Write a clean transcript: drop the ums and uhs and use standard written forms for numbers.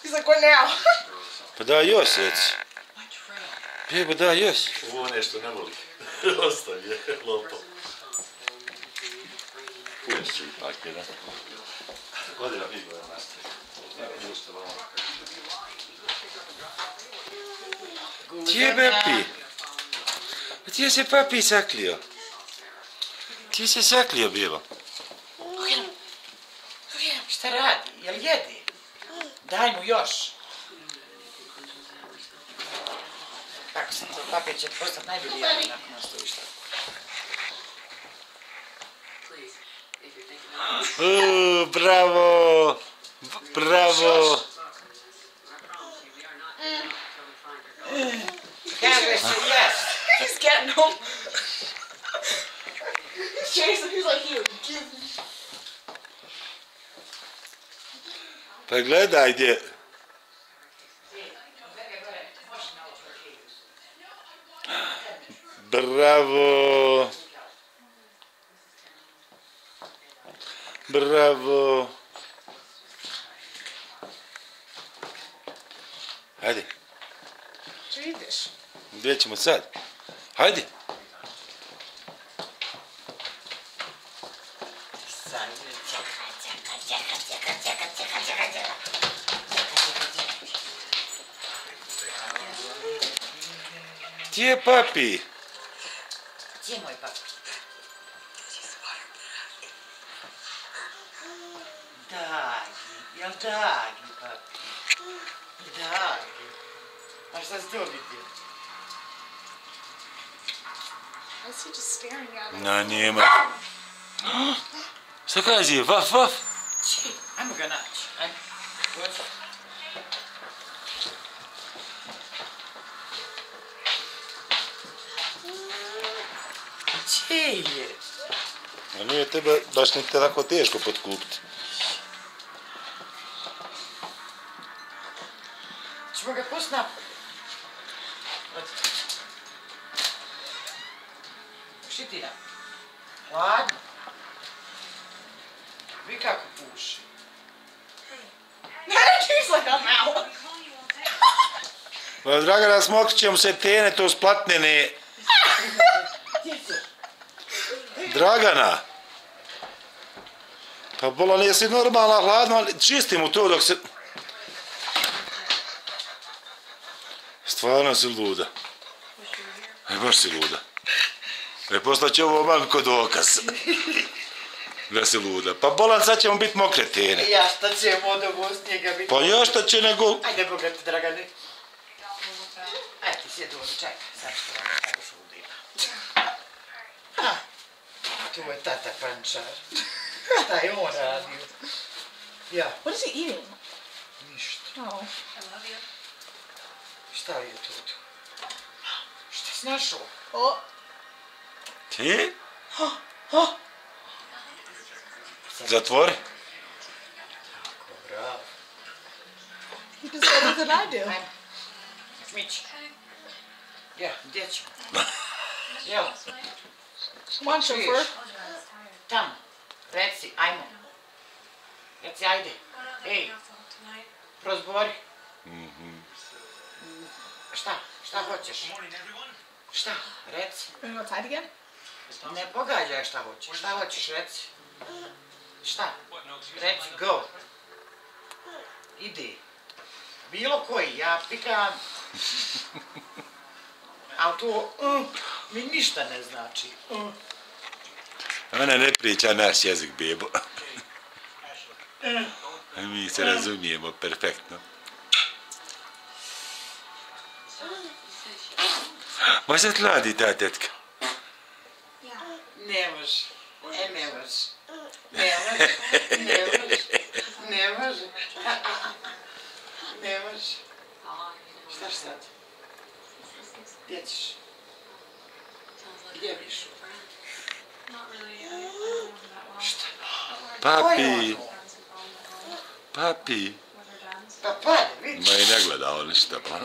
He's like, what now? Pa da još reci. Beba da još. Ovo nešto ne voli. Ostavi je, lopom. Uvijek ću ipak jedan. Godina Bigo je nastavi. Ti je Bepi? Ti je se papi saklio? Ti se saklio, Beba? Šta radi? Jel jedi? Daj mu još. Tako sam to, papir će postati najbolji jedan nakon ostaviš tako. Bravo! Bravo! Kaže se yes. He's getting home. Jason, he's like, here, give me. Pa gledaj gdje. Bravo! Bravo! Hajde. Što ideš? Gdje ćemo sad? Hajde. Gdje je papi? Gdje je moj papi? Dagi, jel Dagi papi? Dagi. A šta si to vidio? Why is he just staring at us? Na, nema. Šta kaži? Vaf, vaf. Ajmo ga naći. Ajmo. Dođi. Gdje je? A nije tebe baš ni tako teško potkupiti. Ćemo ga pustiti napad. Šti ti nam? Hladno. Vi kako puši. He's like, I'm out. Pa Dragana, smokrit će mu se tene, to splatnene. Gdje si? Dragana! Pa bola nisi normalna, hladno, ali čisti mu to dok se... Stvarno si luda. Baš si luda. Poslaće ovo mam ko dokaz. Da si luda. Pa bolan, sad će mu biti mokre tene. Ja šta ćemo od ovo s njega biti? Pa ja šta će nego... Ajde, Boga ti, Dragane. Ajde, ti sjedi ovdje, čekaj. Sad što vam staviš ovdje ima. Tu je tata pančar. Šta je on radio? Ja, What is he eating? ništa. Oh. Šta je tu? Šta si našao? Oh. Ti? Zatvori. Bravo. He does better than I do. Ajmo. Smići. Ja, gdje ćemo? Jel, Come on, chauffeur. tamo. Reci, ajmo. Reci, ajde. Ej, prozbori. Šta hoćeš? Šta? Reci. You want to go outside again? Ne pogađaj šta hoćeš. Šta hoćeš, reci. Šta? Reci, go. Idi. Bilo koji, ja pikam. A to mi ništa ne znači. Ona ne priča naš jezik, bebo. Mi se razumijemo perfektno. Ma sad hladi ta tetka. Ne može. Ne može. Ne može. Ne može. Ne može. Ne može. Šta sad? Gdje ćeš? Gdje biš? Šta? Papi, papi. Pa pade, vidiš. Ma i ne gleda on ništa, pa.